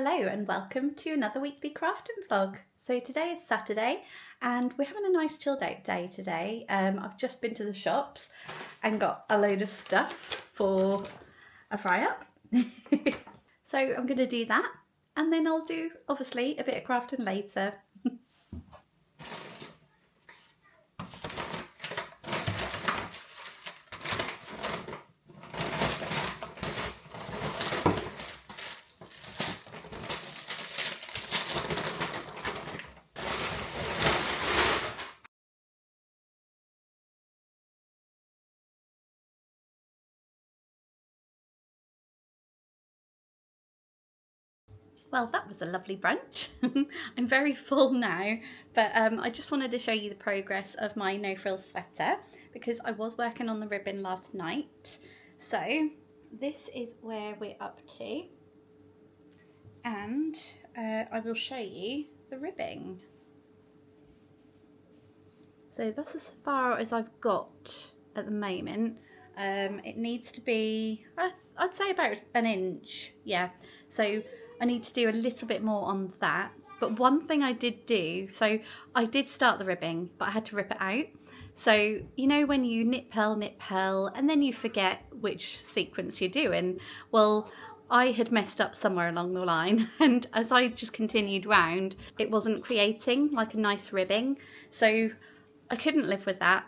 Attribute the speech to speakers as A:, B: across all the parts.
A: Hello and welcome to another weekly crafting vlog. So today is Saturday and we're having a nice chilled out day today. I've just been to the shops and got a load of stuff for a fry up. So I'm going to do that and then I'll do obviously a bit of crafting later. Well, that was a lovely brunch. I'm very full now, but I just wanted to show you the progress of my no-frills sweater because I was working on the ribbon last night. So this is where we're up to, and I will show you the ribbing. So that's as far as I've got at the moment. It needs to be, I'd say about an inch, yeah. So I need to do a little bit more on that. But one thing I did do, so I did start the ribbing, but I had to rip it out. So, you know when you knit purl, and then you forget which sequence you're doing? Well, I had messed up somewhere along the line, and as I just continued round, it wasn't creating like a nice ribbing. So I couldn't live with that.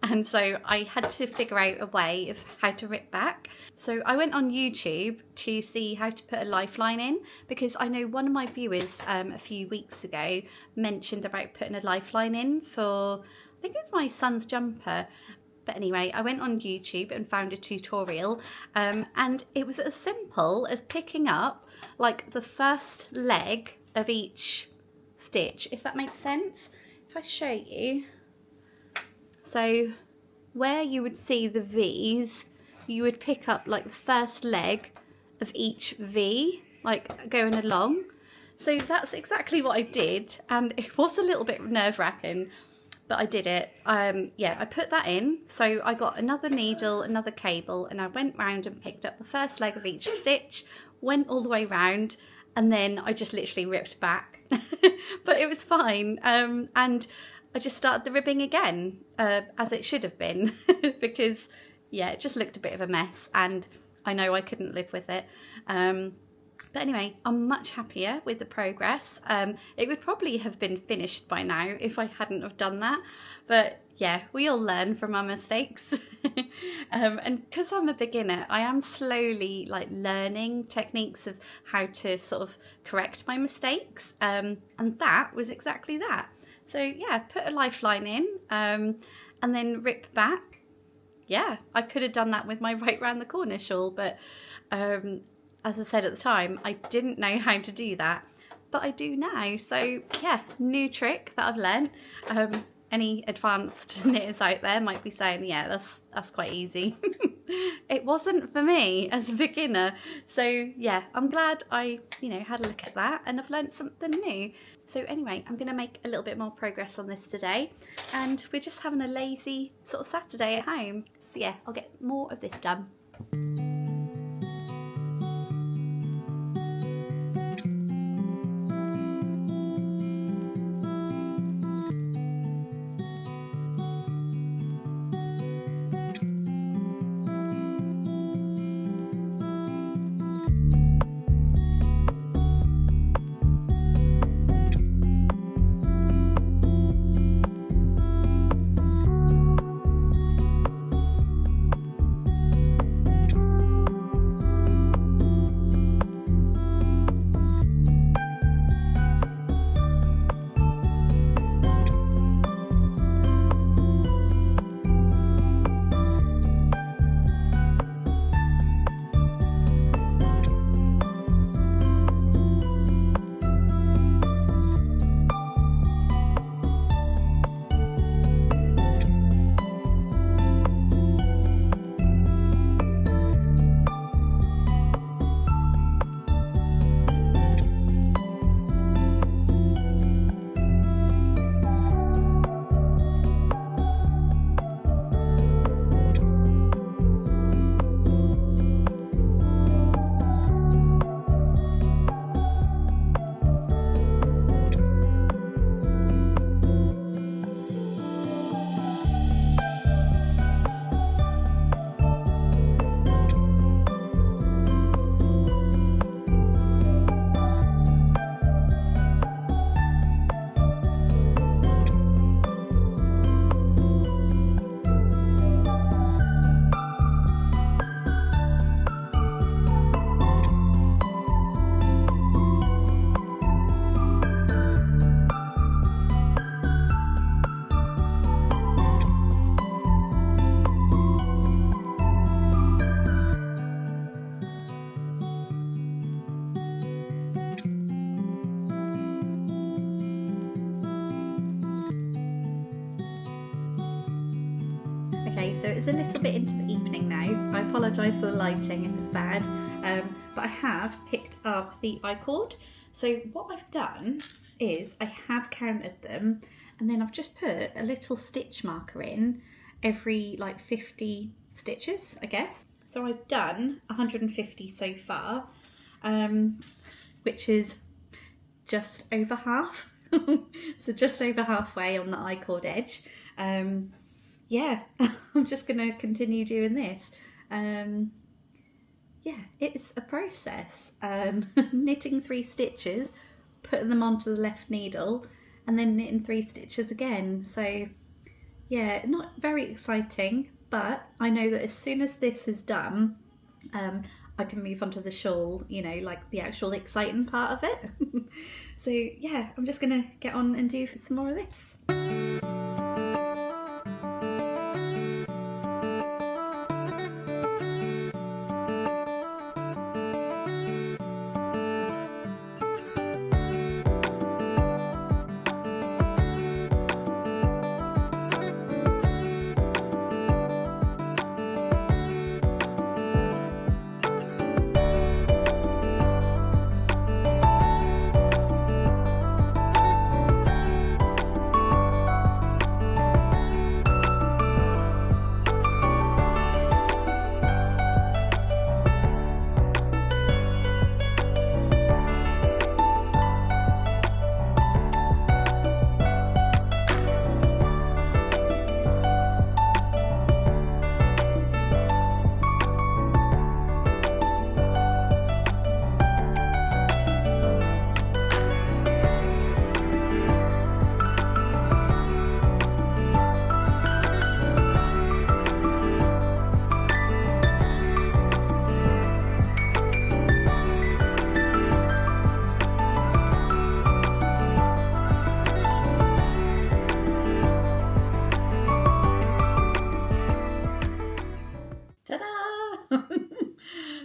A: And so I had to figure out a way of how to rip back. So I went on YouTube to see how to put a lifeline in, because I know one of my viewers a few weeks ago mentioned about putting a lifeline in for, I think it was my son's jumper. But anyway, I went on YouTube and found a tutorial, and it was as simple as picking up like the first leg of each stitch, if that makes sense. If I show you. So where you would see the V's, you would pick up like the first leg of each V, like going along. So that's exactly what I did, and it was a little bit nerve-wracking, but I did it. Yeah, I put that in. So I got another needle, another cable, and I went round and picked up the first leg of each stitch, went all the way round, and then I just literally ripped back. But it was fine. And I just started the ribbing again, as it should have been, because yeah, it just looked a bit of a mess and I know I couldn't live with it. But anyway, I'm much happier with the progress. It would probably have been finished by now if I hadn't have done that. But yeah, we all learn from our mistakes. And because I'm a beginner, I am slowly like learning techniques of how to sort of correct my mistakes. And that was exactly that. So yeah, put a lifeline in and then rip back. Yeah, I could have done that with my right round the corner shawl, but as I said at the time, I didn't know how to do that, but I do now. So yeah, new trick that I've learnt. Any advanced knitters out there might be saying, yeah, that's quite easy. It wasn't for me as a beginner. So yeah, I'm glad I, had a look at that and I've learnt something new. So anyway, I'm going to make a little bit more progress on this today, and we're just having a lazy sort of Saturday at home. So yeah, I'll get more of this done. Okay, so it's a little bit into the evening now. I apologise for the lighting if it's bad, but I have picked up the I-cord. So what I've done is I have counted them, and then I've just put a little stitch marker in every like 50 stitches, I guess. So I've done 150 so far, which is just over half. So just over halfway on the I-cord edge. Yeah, I'm just going to continue doing this. Yeah, it's a process. Knitting 3 stitches, putting them onto the left needle, and then knitting 3 stitches again. So yeah, not very exciting, but I know that as soon as this is done, I can move on to the shawl, you know, like the actual exciting part of it. So yeah, I'm just gonna get on and do some more of this.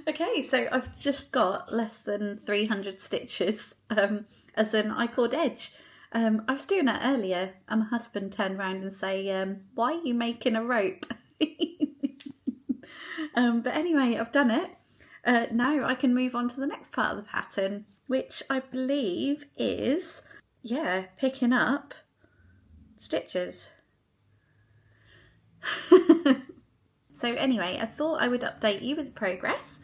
A: Okay, so I've just got less than 300 stitches as an I-cord edge. I was doing that earlier and my husband turned around and say, why are you making a rope? But anyway, I've done it. Now I can move on to the next part of the pattern, which I believe is, yeah, picking up stitches. So anyway, I thought I would update you with the progress.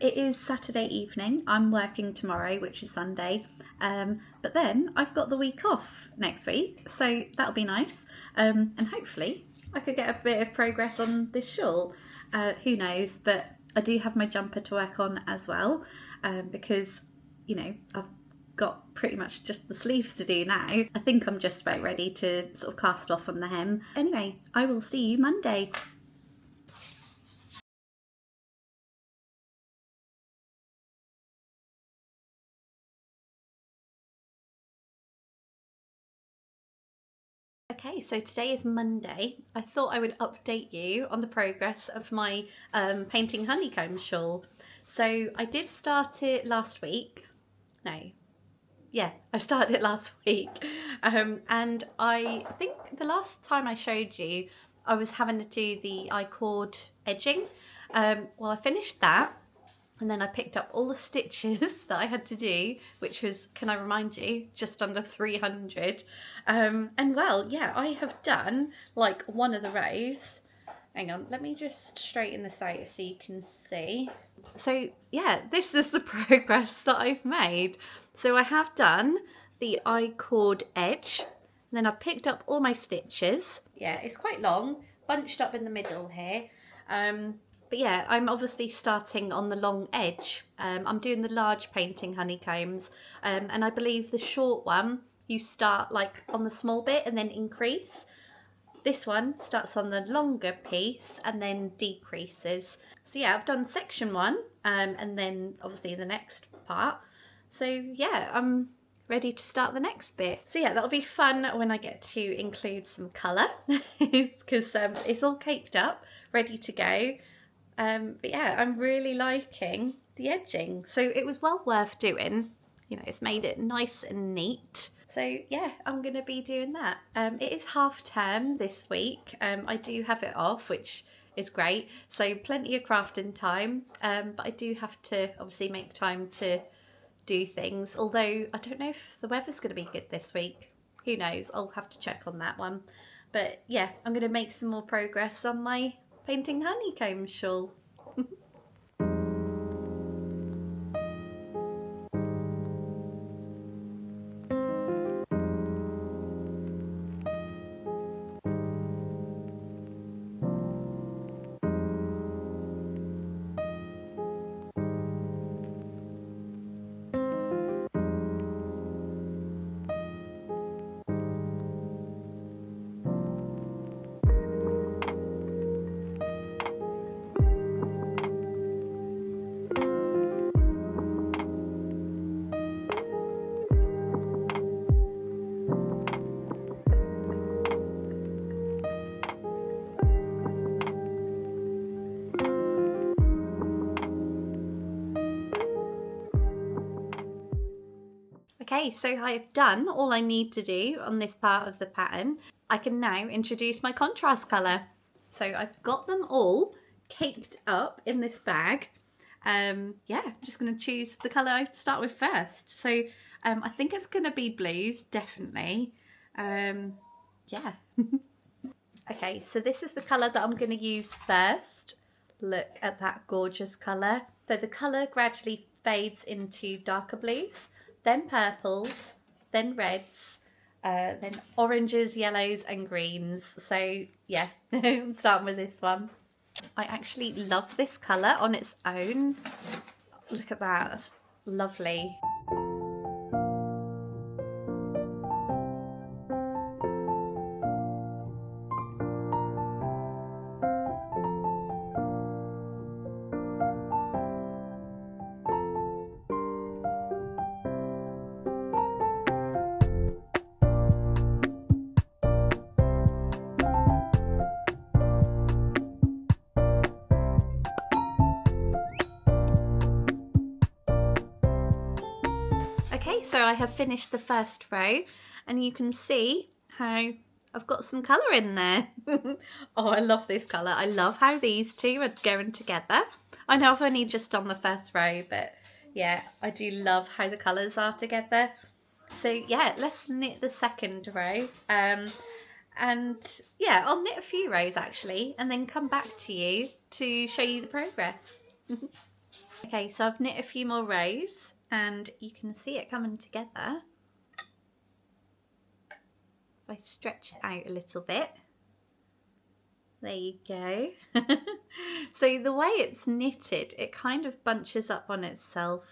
A: It is Saturday evening. I'm working tomorrow, which is Sunday. But then I've got the week off next week, so that'll be nice. And hopefully I could get a bit of progress on this shawl. Who knows, but I do have my jumper to work on as well, because, you know, I've got pretty much just the sleeves to do now. I think I'm just about ready to sort of cast off on the hem. Anyway, I will see you Monday. Okay, so today is Monday. I thought I would update you on the progress of my painting honeycomb shawl. So I did start it last week. No, yeah, I started it last week. And I think the last time I showed you, I was having to do the I-cord edging. Well, I finished that. And then I picked up all the stitches that I had to do, which was, can I remind you, just under 300. And well, yeah, I have done like one of the rows. Hang on, let me just straighten this out so you can see. So yeah, this is the progress that I've made. So I have done the I-cord edge. Then I picked up all my stitches. Yeah, it's quite long, bunched up in the middle here. But yeah, I'm obviously starting on the long edge. I'm doing the large painting honeycombs, and I believe the short one, you start like on the small bit and then increase. This one starts on the longer piece and then decreases. So yeah, I've done section 1, and then obviously the next part. So yeah, I'm ready to start the next bit. So yeah, that'll be fun when I get to include some colour, because it's all caked up, ready to go. But yeah, I'm really liking the edging. So it was well worth doing. You know, it's made it nice and neat. So yeah, I'm going to be doing that. It is half term this week. I do have it off, which is great. So plenty of crafting time, but I do have to obviously make time to do things. Although I don't know if the weather's going to be good this week. Who knows? I'll have to check on that one. But yeah, I'm going to make some more progress on my painting honeycomb shawl. Okay, so I've done all I need to do on this part of the pattern. I can now introduce my contrast colour. So I've got them all caked up in this bag. Yeah, I'm just going to choose the colour I start with first. So I think it's going to be blues, definitely. Yeah. Okay, so this is the colour that I'm going to use first. Look at that gorgeous colour. So the colour gradually fades into darker blues, then purples, then reds, then oranges, yellows and greens. So yeah, I'm starting with this one. I actually love this colour on its own. Look at that, that's lovely. Okay, so I have finished the first row and you can see how I've got some colour in there. Oh, I love this colour. I love how these two are going together. I know I've only just done the first row, but yeah, I do love how the colours are together. So yeah, let's knit the second row. And yeah, I'll knit a few rows actually and then come back to you to show you the progress. Okay, so I've knit a few more rows and you can see it coming together. If I stretch it out a little bit, there you go. So the way it's knitted, it kind of bunches up on itself,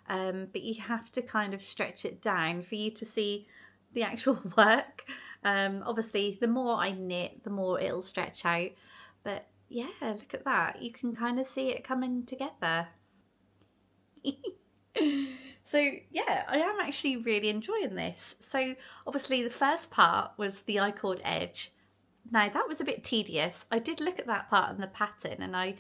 A: but you have to kind of stretch it down for you to see the actual work. Obviously the more I knit, the more it'll stretch out, but yeah, look at that, you can kind of see it coming together. So yeah, I am actually really enjoying this. So obviously the first part was the I-cord edge. Now that was a bit tedious. I did look at that part in the pattern and I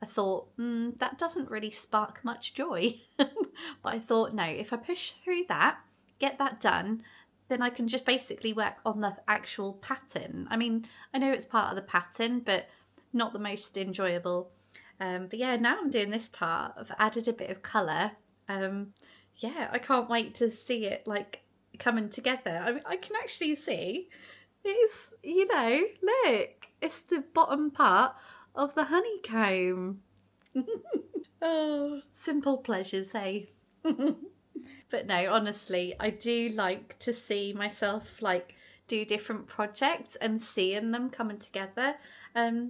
A: thought, that doesn't really spark much joy. But I thought, no, if I push through that, get that done, then I can just basically work on the actual pattern. I mean, I know it's part of the pattern, but not the most enjoyable. But yeah, now I'm doing this part. I've added a bit of colour. Yeah, I can't wait to see it like coming together. I mean, I can actually see it's, you know, look, it's the bottom part of the honeycomb. Oh, simple pleasures, hey. But no, honestly, I do like to see myself like do different projects and seeing them coming together,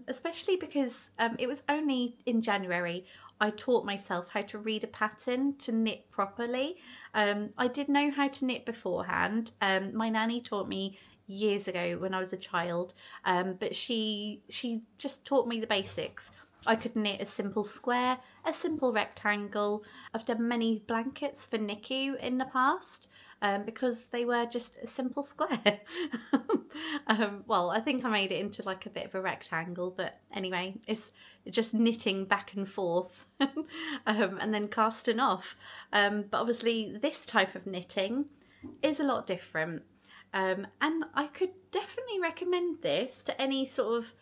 A: especially because it was only in January I taught myself how to read a pattern to knit properly. I did know how to knit beforehand. My nanny taught me years ago when I was a child, but she just taught me the basics. I could knit a simple square, a simple rectangle. I've done many blankets for NICU in the past because they were just a simple square. Well, I think I made it into like a bit of a rectangle, but anyway, it's just knitting back and forth and then casting off. But obviously this type of knitting, is a lot different. And I could definitely recommend this to any sort of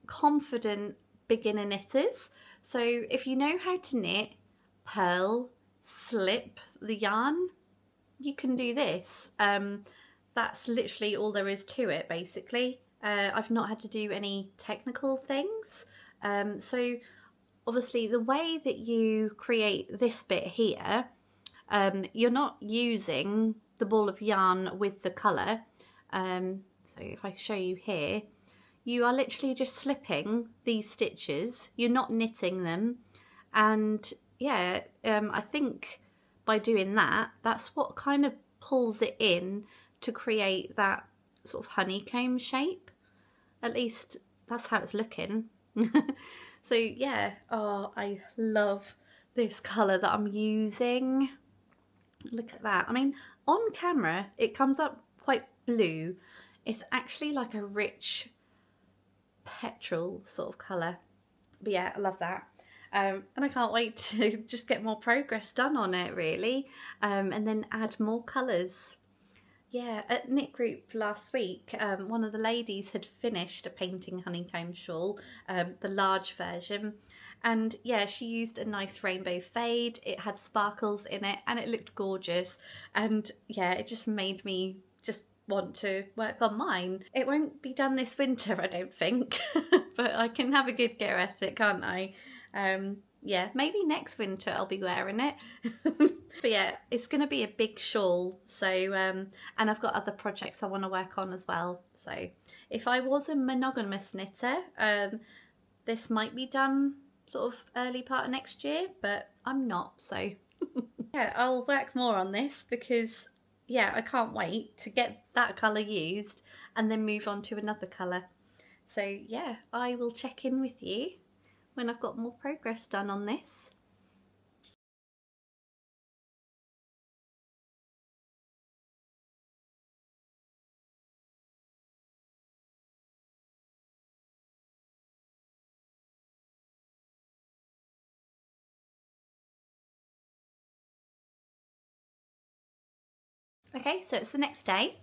A: confident beginner knitters. So if you know how to knit, purl, slip the yarn, you can do this. That's literally all there is to it, basically. I've not had to do any technical things. So obviously the way that you create this bit here, you're not using the ball of yarn with the colour. So if I show you here, you are literally just slipping these stitches. You're not knitting them. And yeah, I think by doing that, that's what kind of pulls it in to create that sort of honeycomb shape. At least that's how it's looking. So yeah, oh, I love this colour that I'm using. Look at that. I mean, on camera it comes up quite blue. It's actually like a rich petrol sort of colour. But yeah, I love that. And I can't wait to just get more progress done on it, really, and then add more colours. Yeah, at Knit Group last week, one of the ladies had finished a painting honeycomb shawl, the large version, and yeah, she used a nice rainbow fade. It had sparkles in it and it looked gorgeous, and yeah, it just made me just want to work on mine. It won't be done this winter, I don't think, but I can have a good go at it, can't I? Yeah, maybe next winter I'll be wearing it. But yeah, it's going to be a big shawl, so and I've got other projects I want to work on as well. So if I was a monogamous knitter, this might be done sort of early part of next year, but I'm not, so yeah, I'll work more on this because yeah, I can't wait to get that colour used and then move on to another colour. So yeah, I will check in with you when I've got more progress done on this. Okay, so it's the next day.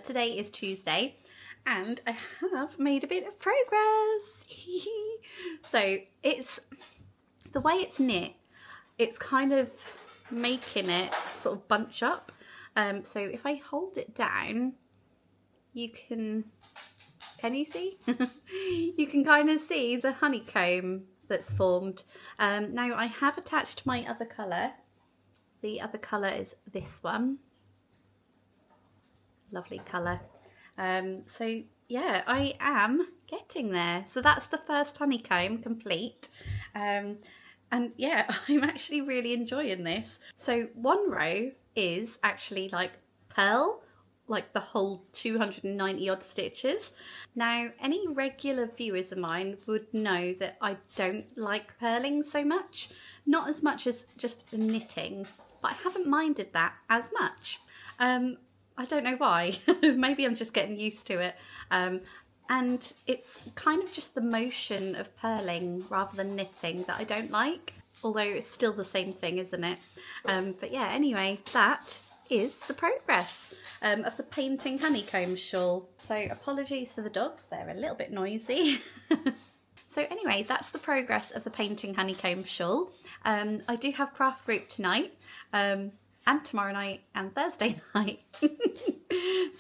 A: Today is Tuesday and I have made a bit of progress. So it's the way it's knit, it's kind of making it sort of bunch up. So if I hold it down, you can you see? You can kind of see the honeycomb that's formed. Now I have attached my other colour. The other colour is this one. Lovely colour. So yeah, I am getting there. So that's the first honeycomb complete. And yeah, I'm actually really enjoying this. So one row is actually like purl, like the whole 290 odd stitches. Now, any regular viewers of mine would know that I don't like purling so much. Not as much as just knitting, but I haven't minded that as much. I don't know why. Maybe I'm just getting used to it. And it's kind of just the motion of purling rather than knitting that I don't like. Although it's still the same thing, isn't it? But yeah, anyway, that is the progress of the painting honeycomb shawl. So apologies for the dogs, they're a little bit noisy. So anyway, that's the progress of the painting honeycomb shawl. I do have craft group tonight. And tomorrow night and Thursday night.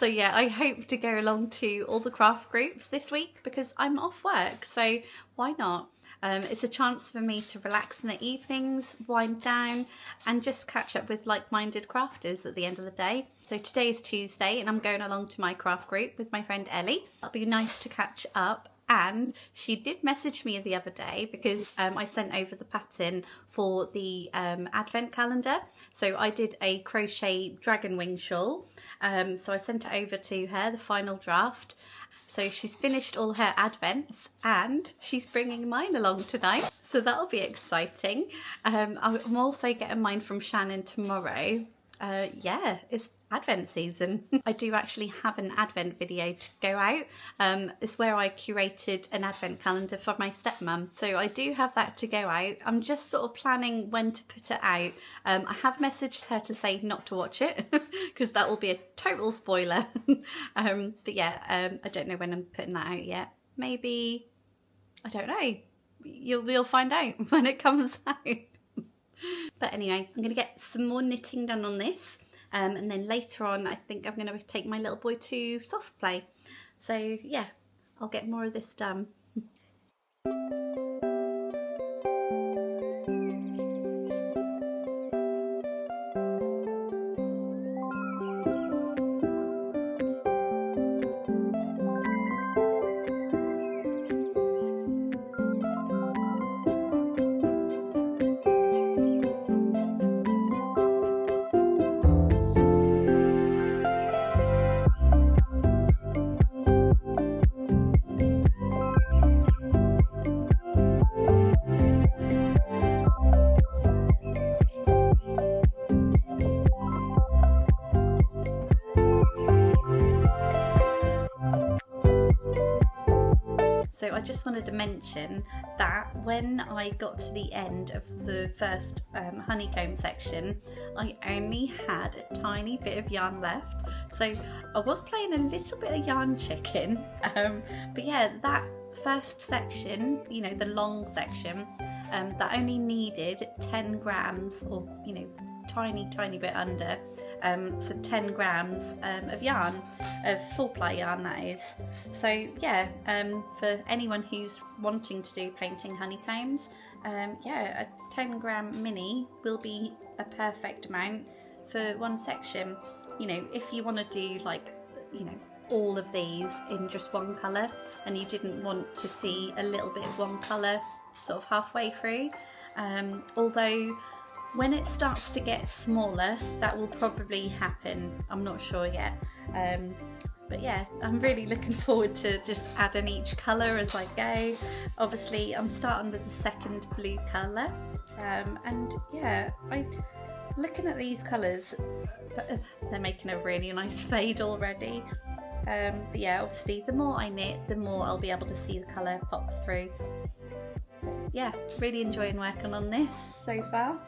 A: So yeah, I hope to go along to all the craft groups this week because I'm off work, so why not? It's a chance for me to relax in the evenings, wind down and just catch up with like-minded crafters at the end of the day. So today is Tuesday and I'm going along to my craft group with my friend Ellie. It'll be nice to catch up. And she did message me the other day because I sent over the pattern for the advent calendar. So I did a crochet dragon wing shawl. So I sent it over to her, the final draft. So she's finished all her advents and she's bringing mine along tonight. So that'll be exciting. I'm also getting mine from Shannon tomorrow. Yeah, it's Advent season. I do actually have an Advent video to go out. It's where I curated an Advent calendar for my stepmom. So I do have that to go out. I'm just sort of planning when to put it out. I have messaged her to say not to watch it because that will be a total spoiler. But yeah, I don't know when I'm putting that out yet. Maybe, I don't know. We'll find out when it comes out. But anyway, I'm going to get some more knitting done on this. And then later on, I think I'm going to take my little boy to soft play. So yeah, I'll get more of this done. So I just wanted to mention that when I got to the end of the first honeycomb section, I only had a tiny bit of yarn left. So I was playing a little bit of yarn chicken, but yeah, that first section, you know, the long section, that only needed 10 grams or, you know, tiny bit under, so 10 grams of yarn, of full ply yarn that is. So yeah, for anyone who's wanting to do painting honeycombs, yeah, a 10 gram mini will be a perfect amount for one section. You know, if you want to do like, you know, all of these in just one colour and you didn't want to see a little bit of one colour sort of halfway through, although when it starts to get smaller, that will probably happen. I'm not sure yet. But yeah, I'm really looking forward to just adding each colour as I go. Obviously, I'm starting with the second blue colour. And yeah, looking at these colours, they're making a really nice fade already. But yeah, obviously, the more I knit, the more I'll be able to see the colour pop through. Yeah, really enjoying working on this so far.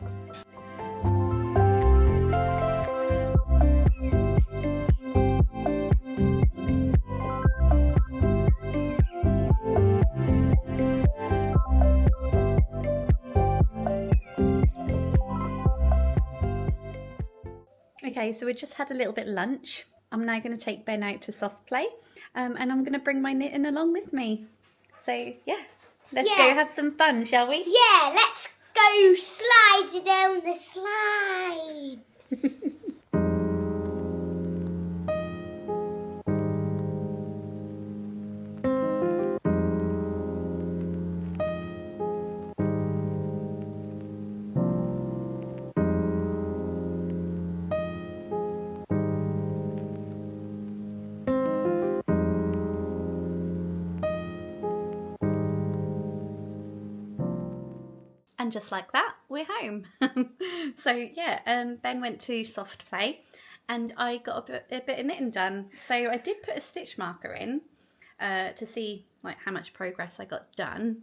A: Okay, so we just had a little bit of lunch. I'm now going to take Ben out to soft play, and I'm going to bring my knitting along with me. So yeah, let's go have some fun, shall we?
B: Yeah, let's go sliding down the slide.
A: And just like that, we're home. So yeah, Ben went to soft play and I got a bit of knitting done. So I did put a stitch marker in to see like how much progress I got done.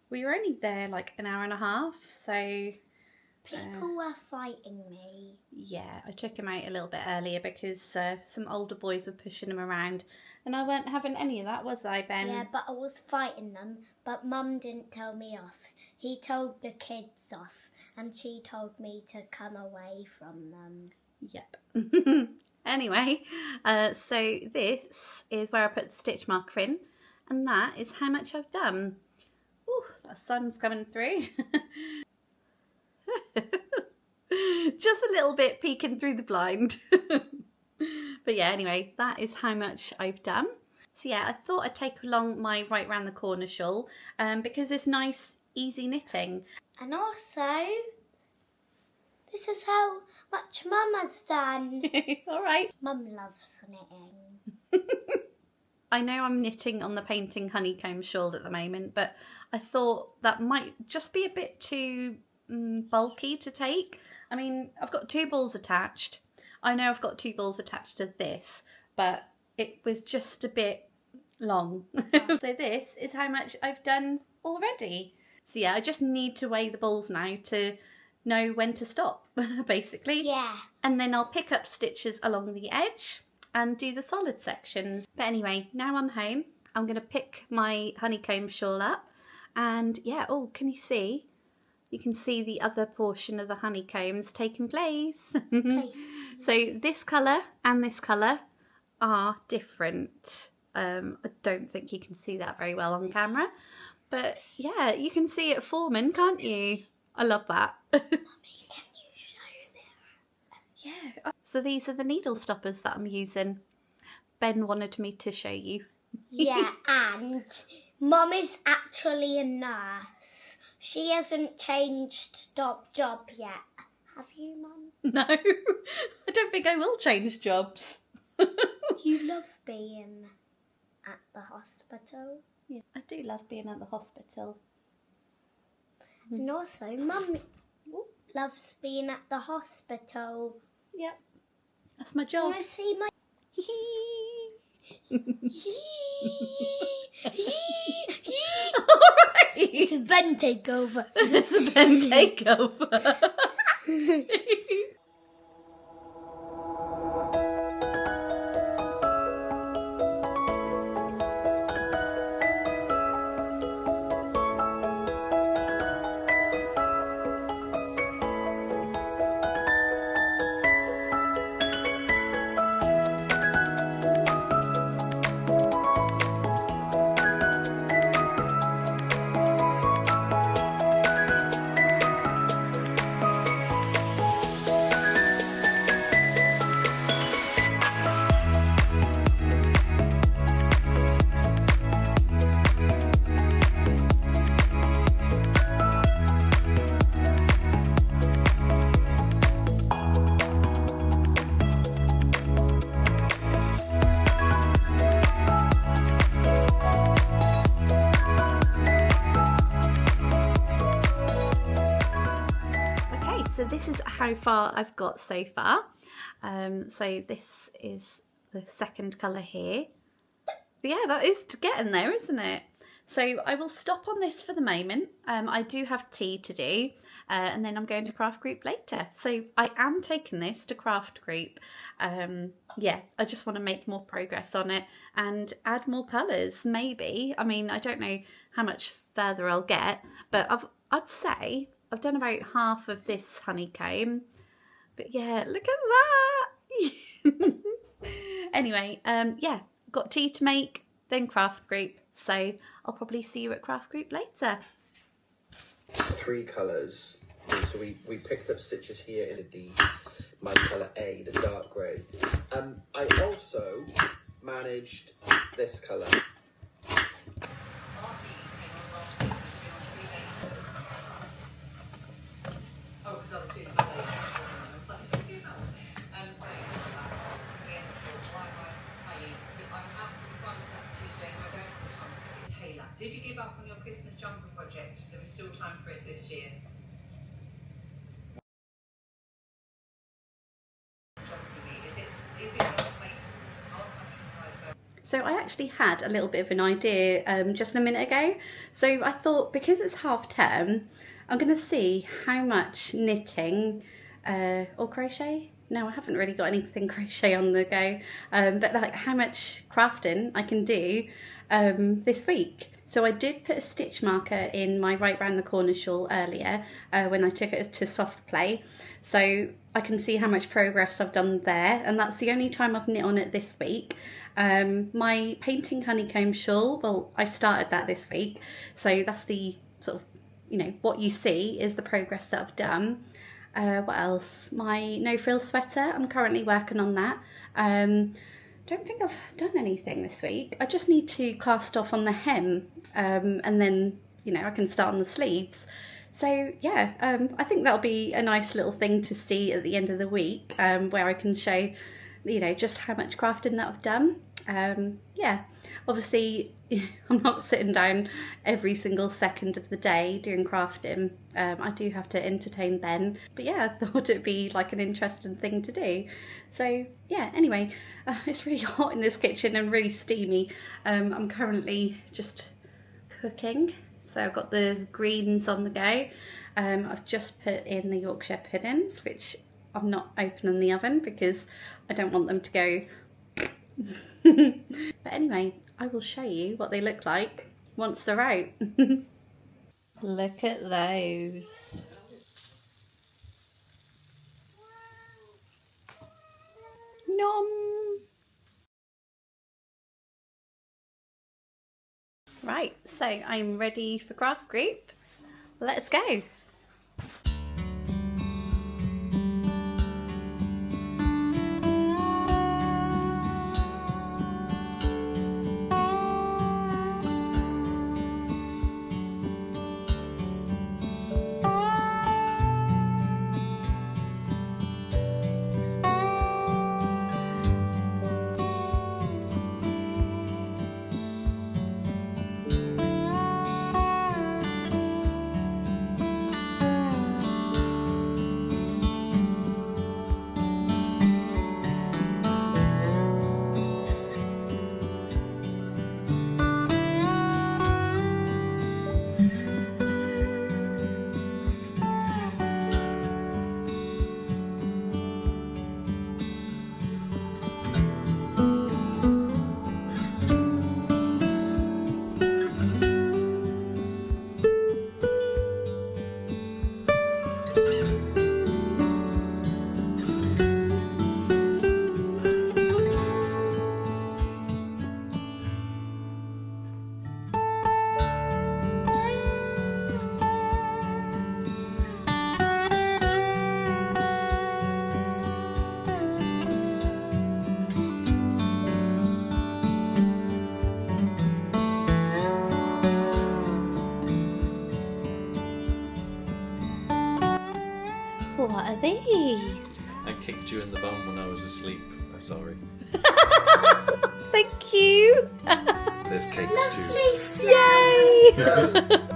A: We were only there like an hour and a half, so
B: people were fighting me.
A: Yeah, I took him out a little bit earlier because some older boys were pushing him around and I weren't having any of that, was I, Ben?
B: Yeah, but I was fighting them, but Mum didn't tell me off. He told the kids off and she told me to come away from them.
A: Yep. Anyway, so this is where I put the stitch marker in and that is how much I've done. Ooh, that sun's coming through. Just a little bit peeking through the blind. But yeah, anyway, that is how much I've done. So yeah, I thought I'd take along my right round the corner shawl because it's nice, easy knitting.
B: And also, this is how much Mum has done.
A: All right.
B: Mum loves knitting.
A: I know I'm knitting on the painting honeycomb shawl at the moment, but I thought that might just be a bit too bulky to take. I mean, I've got 2 balls attached. I know I've got 2 balls attached to this, but it was just a bit long. So this is how much I've done already. So yeah, I just need to weigh the balls now to know when to stop, basically.
B: Yeah.
A: And then I'll pick up stitches along the edge and do the solid sections. But anyway, now I'm home, I'm going to pick my honeycomb shawl up. And yeah, oh, can you see? You can see the other portion of the honeycombs taking place. So this colour and this colour are different. I don't think you can see that very well on camera. But yeah, you can see it forming, can't you? I love that.
B: Mummy, can you show them?
A: Yeah. So these are the needle stoppers that I'm using. Ben wanted me to show you.
B: Yeah, and Mum is actually a nurse. She hasn't changed job yet. Have you, Mum?
A: No, I don't think I will change jobs.
B: You love being at the hospital.
A: Yeah, I do love being at the hospital.
B: And also, Mum loves being at the hospital.
A: Yep, that's my job.
B: Want to see my...
A: Alright.
B: It's a Ben takeover.
A: It's a Ben takeover. So this is how far I've got so far. So this is the second colour here. But yeah, that is getting there, isn't it? So I will stop on this for the moment. I do have tea to do, and then I'm going to craft group later. So I am taking this to craft group. Yeah, I just want to make more progress on it and add more colours, maybe. I mean, I don't know how much further I'll get, but I'd say I've done about half of this honeycomb. But yeah, look at that. Anyway, yeah, got tea to make, then craft group. So I'll probably see you at craft group later.
C: 3 colours. So we picked up stitches here in my colour A, the dark grey. I also managed this colour.
D: Did you give up on your Christmas jumper project? There is still time for it this year. Is it not safe to our countryside?
A: So I actually had a little bit of an idea just a minute ago. So I thought, because it's half term, I'm going to see how much knitting or crochet. No, I haven't really got anything crochet on the go, but like how much crafting I can do this week. So I did put a stitch marker in my right round the corner shawl earlier when I took it to soft play. So I can see how much progress I've done there, and that's the only time I've knit on it this week. My painting honeycomb shawl, well, I started that this week. So that's the sort of, you know, what you see is the progress that I've done. What else? My no frills sweater, I'm currently working on that. Don't think I've done anything this week. I just need to cast off on the hem, and then, you know, I can start on the sleeves. So yeah, I think that'll be a nice little thing to see at the end of the week, where I can show, you know, just how much crafting that I've done. Yeah, obviously I'm not sitting down every single second of the day doing crafting. I do have to entertain Ben, but yeah, I thought it'd be like an interesting thing to do. So yeah, anyway, it's really hot in this kitchen and really steamy. I'm currently just cooking. So I've got the greens on the go. I've just put in the Yorkshire puddings, which I'm not opening the oven because I don't want them to go. But anyway, I will show you what they look like once they're out. Look at those. Nom. Right, so I'm ready for craft group. Let's go. What are these?
E: I kicked you in the bum when I was asleep. I'm sorry.
A: Thank you.
E: There's cakes too.
A: Yay!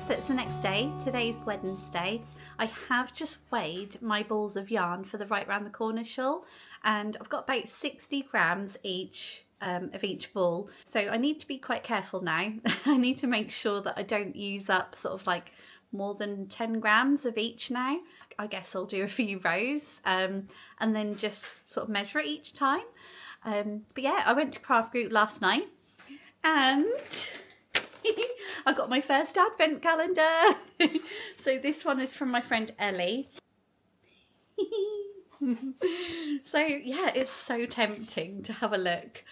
A: So it's the next day. Today's Wednesday. I have just weighed my balls of yarn for the right round the corner shawl, and I've got about 60 grams each of each ball. So I need to be quite careful now. I need to make sure that I don't use up sort of like more than 10 grams of each now. I guess I'll do a few rows and then just sort of measure it each time. But yeah, I went to craft group last night and I got my first advent calendar. So this one is from my friend Ellie. So yeah, it's so tempting to have a look,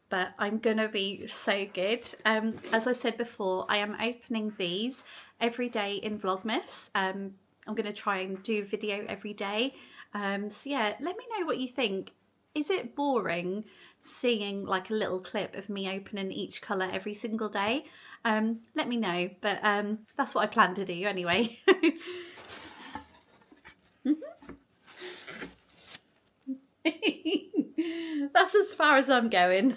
A: but I'm gonna be so good. As I said before, I am opening these every day in Vlogmas. I'm gonna try and do a video every day. So yeah, let me know what you think. Is it boring seeing like a little clip of me opening each colour every single day? Let me know, but that's what I plan to do anyway. That's as far as I'm going.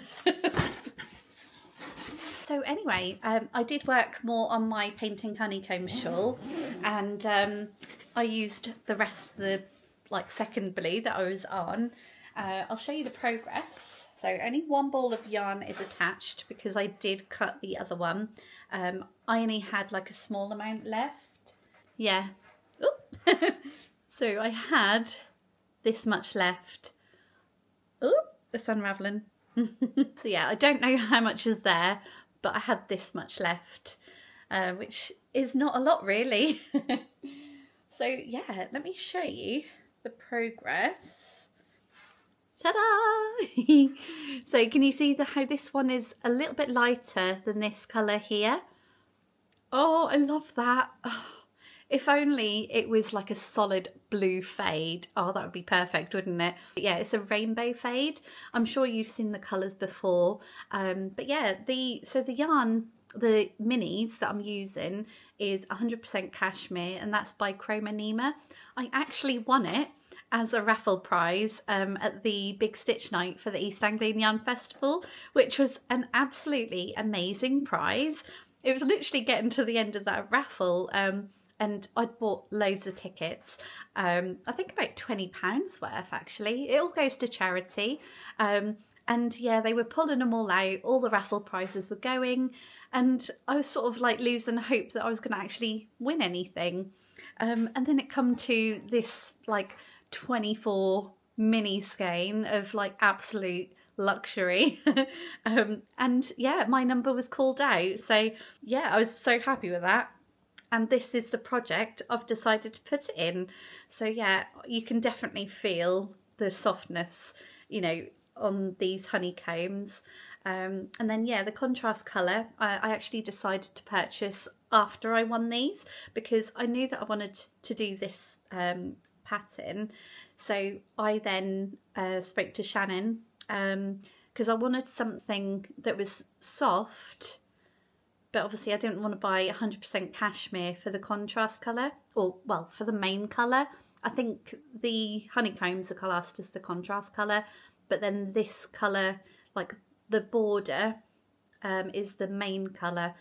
A: So anyway, I did work more on my painting honeycomb shawl, and I used the rest of the second blue that I was on. I'll show you the progress. So only one ball of yarn is attached because I did cut the other one. I only had like a small amount left. Yeah. So I had this much left. Oh, it's unraveling. So yeah, I don't know how much is there, but I had this much left, which is not a lot really. So yeah, let me show you the progress. Ta-da! So can you see how this one is a little bit lighter than this colour here? Oh, I love that. Oh, if only it was like a solid blue fade. Oh, that would be perfect, wouldn't it? But yeah, it's a rainbow fade. I'm sure you've seen the colours before. But yeah, the yarn, the minis that I'm using is 100% cashmere, and that's by Chroma. I actually won it as a raffle prize at the Big Stitch Night for the East Anglian Yarn Festival, which was an absolutely amazing prize. It was literally getting to the end of that raffle, and I'd bought loads of tickets. I think about £20 worth actually. It all goes to charity. And yeah, they were pulling them all out. All the raffle prizes were going, and I was sort of like losing hope that I was going to actually win anything. And then it come to this like 24 mini skein of like absolute luxury. And yeah, my number was called out. So yeah, I was so happy with that. And this is the project I've decided to put it in. So yeah, you can definitely feel the softness, you know, on these honeycombs. And then yeah, the contrast colour I actually decided to purchase after I won these, because I knew that I wanted to do this pattern. So I then spoke to Shannon, because I wanted something that was soft, but obviously I didn't want to buy 100% cashmere for the contrast colour, or well, for the main colour. I think the honeycombs are classed as the contrast colour, but then this colour, like the border, is the main colour.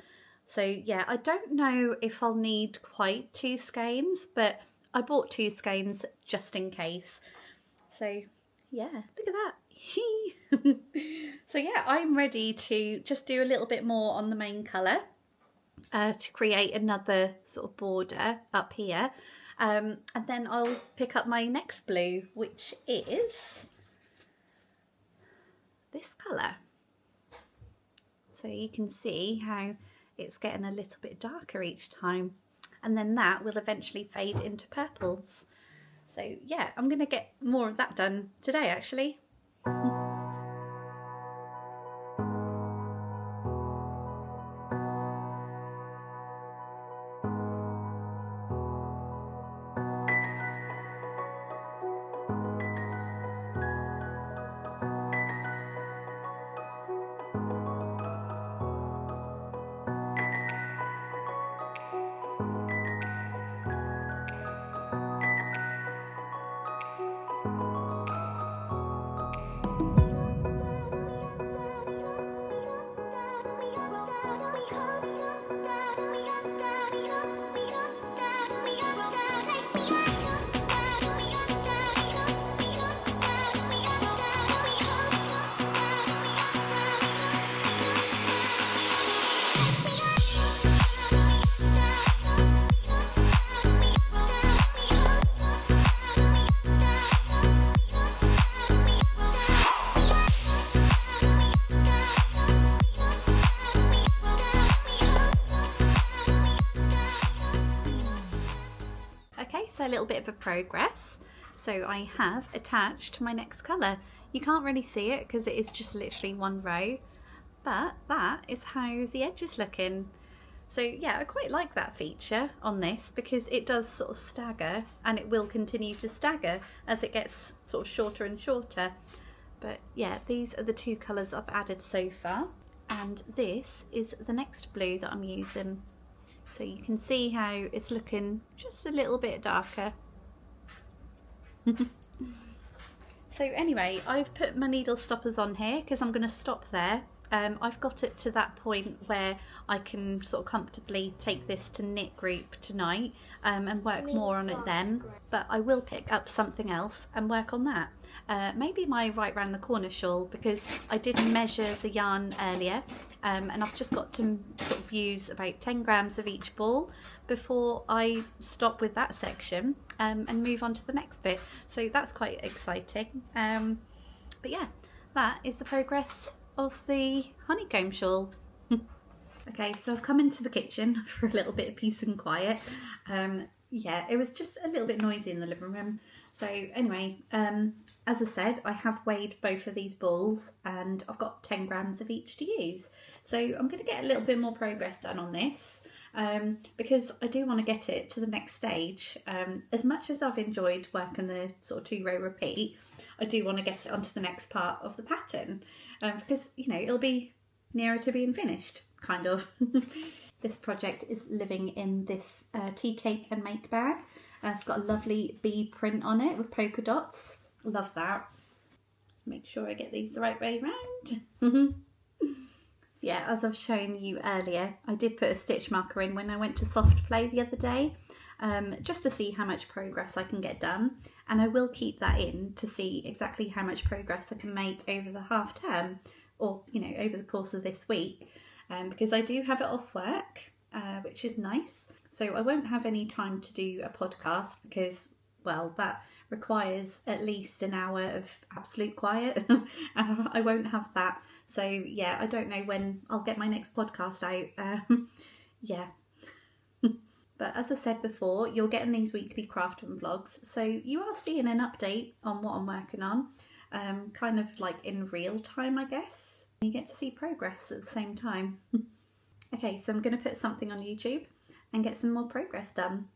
A: So yeah, I don't know if I'll need quite 2 skeins, but I bought 2 skeins just in case. So yeah, look at that. So yeah, I'm ready to just do a little bit more on the main colour to create another sort of border up here. And then I'll pick up my next blue, which is this colour. So you can see how it's getting a little bit darker each time, and then that will eventually fade into purples. So yeah, I'm going to get more of that done today actually. A little bit of a progress. So I have attached my next colour. You can't really see it because it is just literally one row, but that is how the edge is looking. So yeah, I quite like that feature on this because it does sort of stagger, and it will continue to stagger as it gets sort of shorter and shorter. But yeah, these are the 2 colours I've added so far, and this is the next blue that I'm using. So you can see how it's looking just a little bit darker. So anyway, I've put my needle stoppers on here because I'm going to stop there. I've got it to that point where I can sort of comfortably take this to knit group tonight and work more on it then. But I will pick up something else and work on that. Maybe my right round the corner shawl, because I did measure the yarn earlier, and I've just got to sort of use about 10 grams of each ball before I stop with that section and move on to the next bit. So that's quite exciting. But yeah, that is the progress of the honeycomb shawl. Okay, so I've come into the kitchen for a little bit of peace and quiet. Yeah, it was just a little bit noisy in the living room, So anyway, as I said, I have weighed both of these balls and I've got 10 grams of each to use. So I'm going to get a little bit more progress done on this because I do want to get it to the next stage. As much as I've enjoyed working the sort of 2-row repeat, I do want to get it onto the next part of the pattern because, you know, it'll be nearer to being finished, kind of. This project is living in this tea cake and make bag. It's got a lovely bee print on it with polka dots. Love that. Make sure I get these the right way round. So yeah, as I've shown you earlier, I did put a stitch marker in when I went to soft play the other day, just to see how much progress I can get done. And I will keep that in to see exactly how much progress I can make over the half term, or, you know, over the course of this week, because I do have it off work, which is nice. So I won't have any time to do a podcast because, well, that requires at least an hour of absolute quiet. And I won't have that. So yeah, I don't know when I'll get my next podcast out. Yeah. But as I said before, you're getting these weekly craft and vlogs. So you are seeing an update on what I'm working on, kind of like in real time, I guess. You get to see progress at the same time. Okay, so I'm going to put something on YouTube and get some more progress done.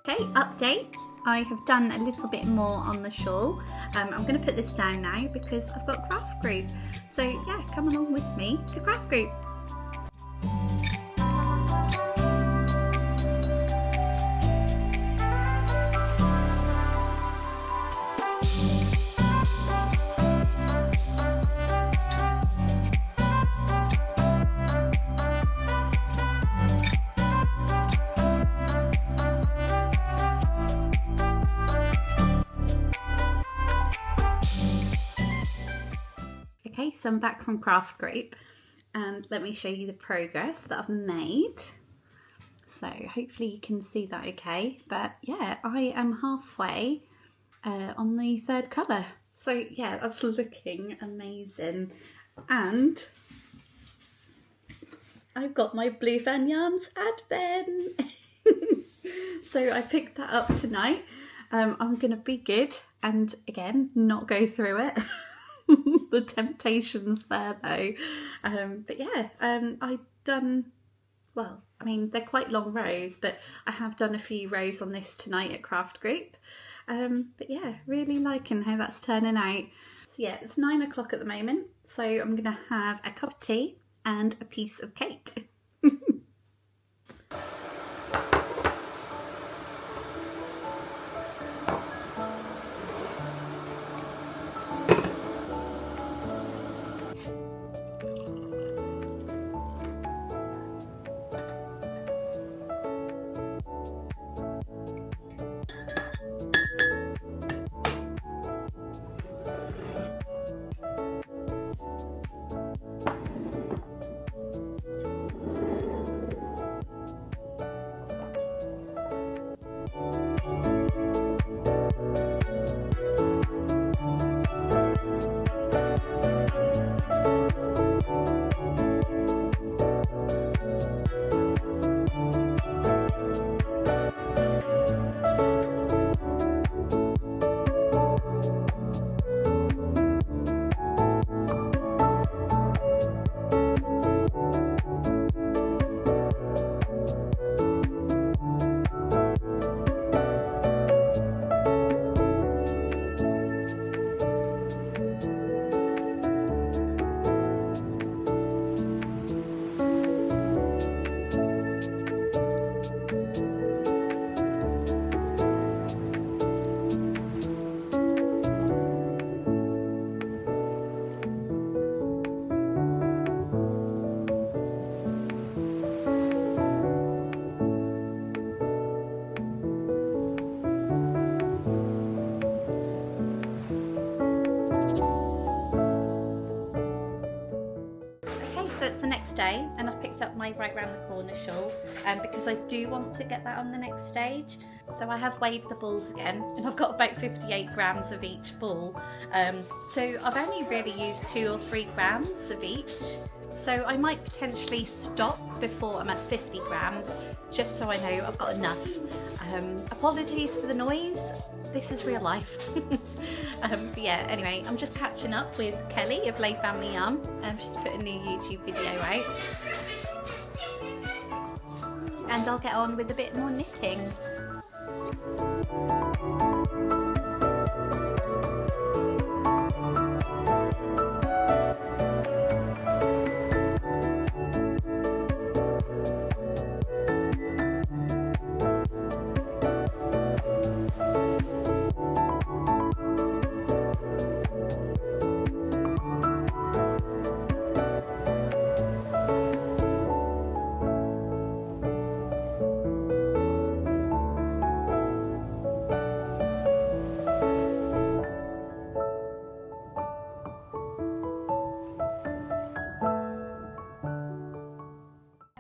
A: Okay, update. I have done a little bit more on the shawl. I'm going to put this down now because I've got craft group. So yeah, come along with me to craft group. Okay, so I'm back from craft group and let me show you the progress that I've made. So hopefully you can see that okay, but yeah, I am halfway on the 3rd colour. So yeah, that's looking amazing. And I've got my Blue Fan Yarns advent. So I picked that up tonight. I'm gonna be good and again not go through it. The temptations there though. But yeah, I've done, well, I mean, they're quite long rows, but I have done a few rows on this tonight at craft group. But yeah, really liking how that's turning out. So yeah, it's 9 o'clock at the moment, so I'm gonna have a cup of tea and a piece of cake. next day, and I've picked up my right round the corner shawl because I do want to get that on the next stage. So I have weighed the balls again, and I've got about 58 grams of each ball. So I've only really used 2 or 3 grams of each. So I might potentially stop before I'm at 50 grams, just so I know I've got enough. Apologies for the noise, this is real life. But yeah, anyway, I'm just catching up with Kelly of Lay Family Yarn. She's put a new YouTube video out. And I'll get on with a bit more knitting.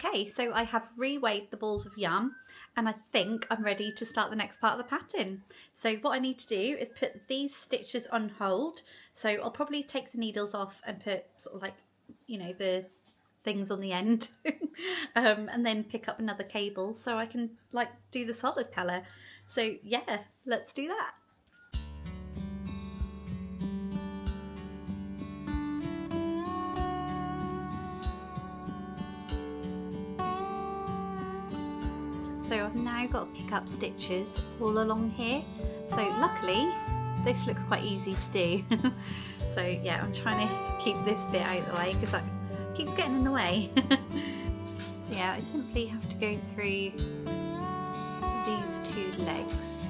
A: Okay, so I have reweighed the balls of yarn, and I think I'm ready to start the next part of the pattern. So what I need to do is put these stitches on hold. So I'll probably take the needles off and put sort of like, you know, the things on the end and then pick up another cable so I can like do the solid colour. So yeah, let's do that. So I've now got to pick up stitches all along here. So luckily this looks quite easy to do. So yeah, I'm trying to keep this bit out of the way because that keeps getting in the way. So yeah, I simply have to go through these 2 legs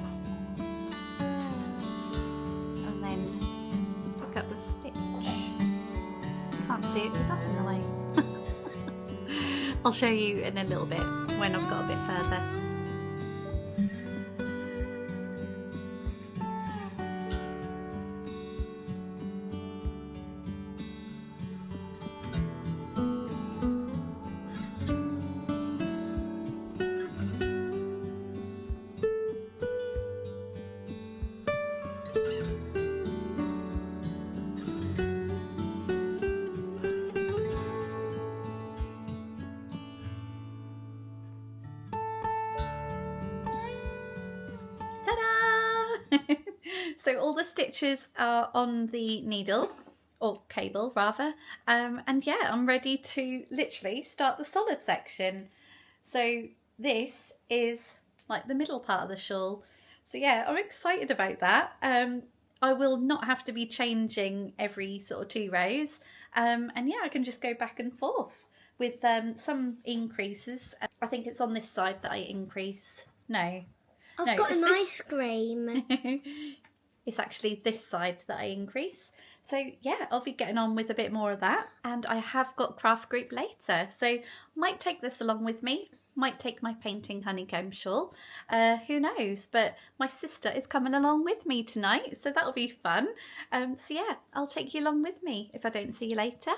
A: and then pick up the stitch. Can't see it because that's in the way. I'll show you in a little bit when I've got a bit further. So all the stitches are on the needle, or cable rather, and yeah, I'm ready to literally start the solid section. So this is like the middle part of the shawl. So yeah, I'm excited about that. I will not have to be changing every sort of 2 rows, and yeah, I can just go back and forth with some increases. I think it's on this side that I increase.
B: I've got an ice cream.
A: It's actually this side that I increase. So yeah, I'll be getting on with a bit more of that. And I have got craft group later, so might take this along with me. Might take my painting honeycomb shawl. Who knows? But my sister is coming along with me tonight, so that'll be fun. So yeah, I'll take you along with me if I don't see you later.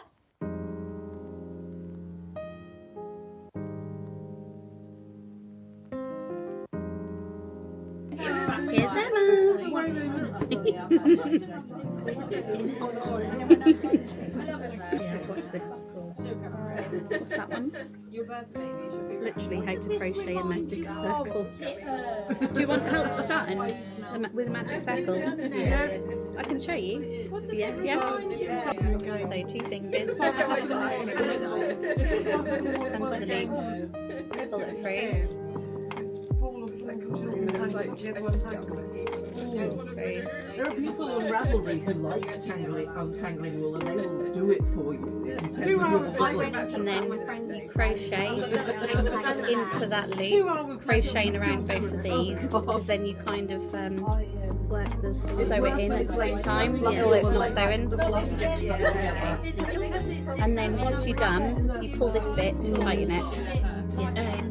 A: Here's Emma. Watch this. What's that one? Literally how to crochet a magic circle. Do you want help starting with a magic circle? Yes. I can show you. Yeah. So 2 fingers. Come to the loop. Pull it through.
F: There are people on Ravelry who like untangling wool, and they will do it for you.
A: And then you crochet into that loop, crocheting around both of these, because then you kind of sew it in at the same time, although it's not sewing. And then once you're done, you pull this bit to tighten it. Yeah.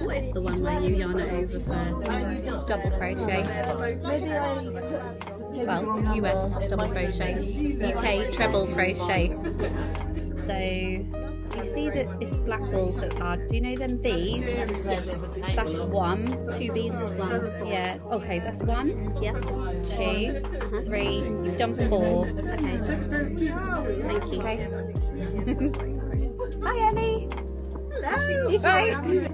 A: What is the one where you yarn it over first? Double crochet.
F: Maybe
A: Well, US double crochet, UK treble crochet. So you see that it's black wool, so it's hard. Do you know them bees? That's one. 2 bees is one. Yeah. Okay, that's 1. Yep. 2, 3. You've done 4. Okay. Thank you. Okay. Hi, Ellie. Hello. You guys.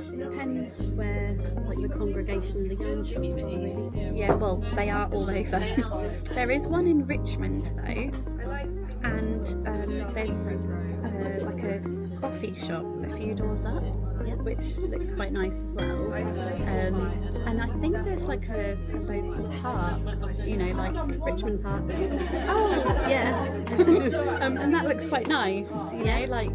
A: It depends where, like, the congregation of the yarn shops is. Yeah, well, they are all over. There is one in Richmond though, and there's like a coffee shop a few doors up, which looks quite nice as well. And I think there's like a local park, you know, like Richmond Park. Oh, yeah. And that looks quite nice, you know, like.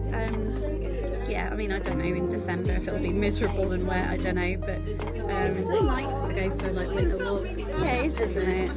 A: Yeah, I mean, I don't know in December if it'll be miserable and wet, I don't know, but it's so nice to go for like winter walks. Yeah, it is, isn't it?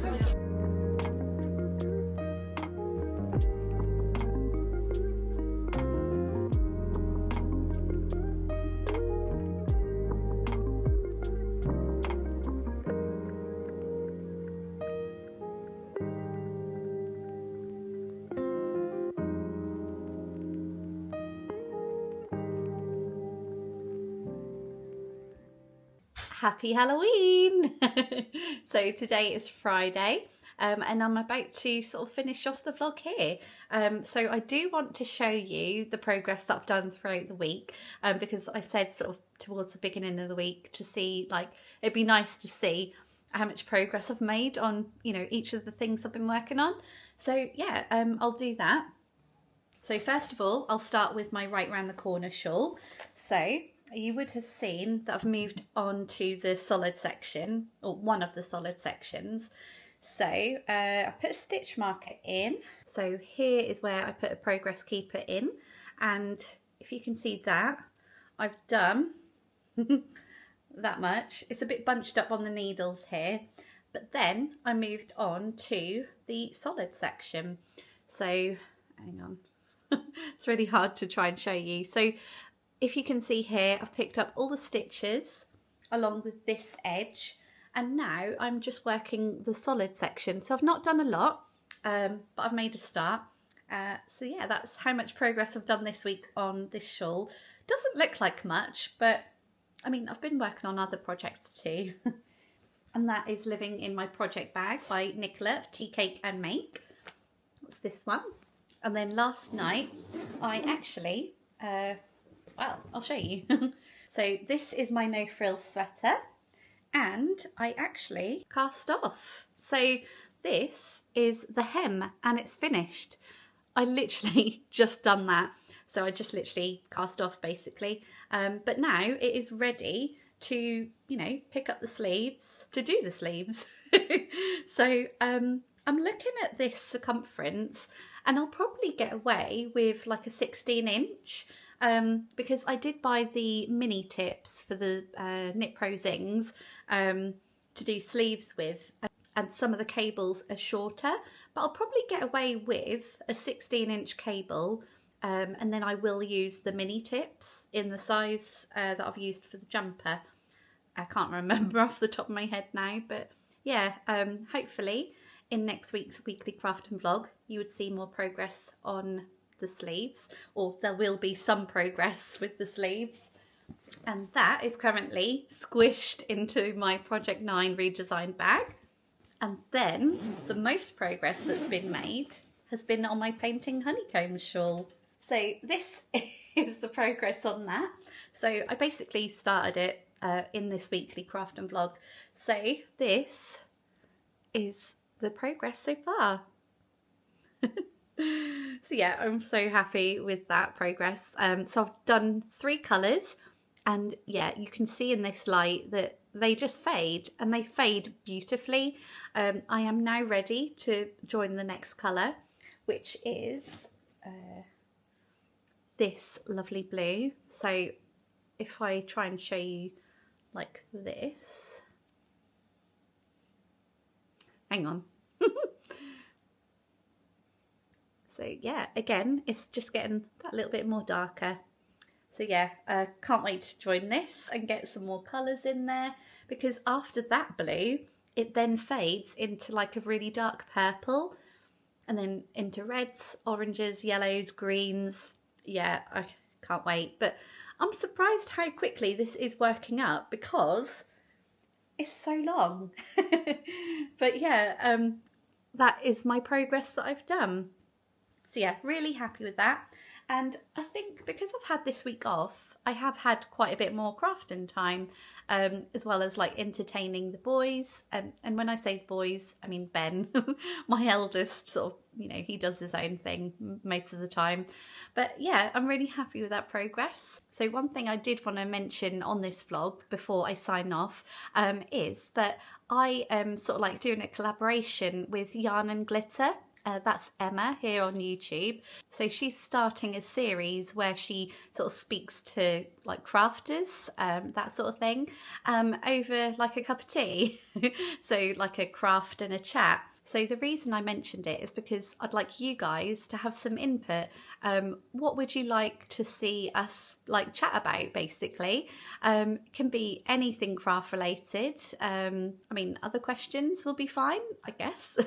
A: Happy Halloween! So today is Friday and I'm about to sort of finish off the vlog here. So I do want to show you the progress that I've done throughout the week because I said sort of towards the beginning of the week to see, like, it'd be nice to see how much progress I've made on, you know, each of the things I've been working on. So yeah, I'll do that. So first of all, I'll start with my right round the corner shawl. So you would have seen that I've moved on to the solid section, or one of the solid sections. So I put a stitch marker in. So here is where I put a progress keeper in. And if you can see that, I've done that much. It's a bit bunched up on the needles here. But then I moved on to the solid section. So hang on. It's really hard to try and show you. So if you can see here, I've picked up all the stitches along with this edge, and now I'm just working the solid section. So I've not done a lot, but I've made a start. So yeah, that's how much progress I've done this week on this shawl. Doesn't look like much, but I mean, I've been working on other projects too. And that is Living in My Project Bag by Nicola of Tea Cake and Make. What's this one? And then last night, I actually, well, I'll show you. So this is my no frills sweater, and I actually cast off. So this is the hem and it's finished. I literally just done that. So I just literally cast off basically. But now it is ready to, you know, pick up the sleeves, to do the sleeves. So I'm looking at this circumference and I'll probably get away with like a 16-inch. Because I did buy the mini tips for the Knit Pro Zings to do sleeves with, and some of the cables are shorter, but I'll probably get away with a 16-inch cable, and then I will use the mini tips in the size that I've used for the jumper. I can't remember off the top of my head now, but yeah, hopefully in next week's weekly craft and vlog you would see more progress on the sleeves, or there will be some progress with the sleeves. And that is currently squished into my Project 9 redesigned bag. And then the most progress that's been made has been on my painting honeycomb shawl. So this is the progress on that. So I basically started it in this weekly craft and vlog. So this is the progress so far. So yeah, I'm so happy with that progress. So I've done 3 colours, and yeah, you can see in this light that they just fade, and they fade beautifully. I am now ready to join the next colour, which is this lovely blue. So if I try and show you like this, hang on. So yeah, again, it's just getting that little bit more darker. So yeah, can't wait to join this and get some more colours in there, because after that blue, it then fades into like a really dark purple and then into reds, oranges, yellows, greens. Yeah, I can't wait. But I'm surprised how quickly this is working up because it's so long. But yeah, that is my progress that I've done. So yeah, really happy with that. And I think because I've had this week off, I have had quite a bit more crafting time, as well as like entertaining the boys. And when I say boys, I mean Ben, my eldest, sort of, you know, he does his own thing most of the time. But yeah, I'm really happy with that progress. So one thing I did want to mention on this vlog before I sign off is that I am sort of like doing a collaboration with Yarn and Glitter. That's Emma here on YouTube. So she's starting a series where she sort of speaks to like crafters, that sort of thing, over like a cup of tea. So like a craft and a chat. So the reason I mentioned it is because I'd like you guys to have some input. What would you like to see us like chat about, basically? Can be anything craft related. I mean, other questions will be fine, I guess.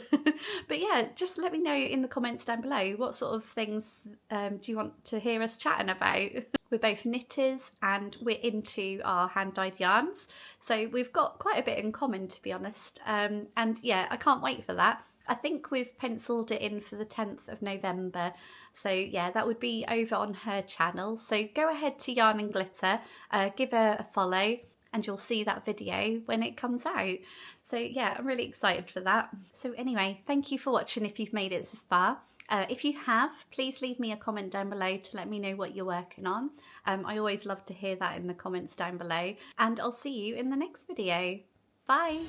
A: But yeah, just let me know in the comments down below what sort of things do you want to hear us chatting about. We're both knitters and we're into our hand-dyed yarns. So we've got quite a bit in common, to be honest. And yeah, I can't wait for that. I think we've penciled it in for the 10th of November. So yeah, that would be over on her channel. So go ahead to Yarn and Glitter, give her a follow and you'll see that video when it comes out. So yeah, I'm really excited for that. So anyway, thank you for watching if you've made it this far. If you have, please leave me a comment down below to let me know what you're working on. I always love to hear that in the comments down below. And I'll see you in the next video. Bye!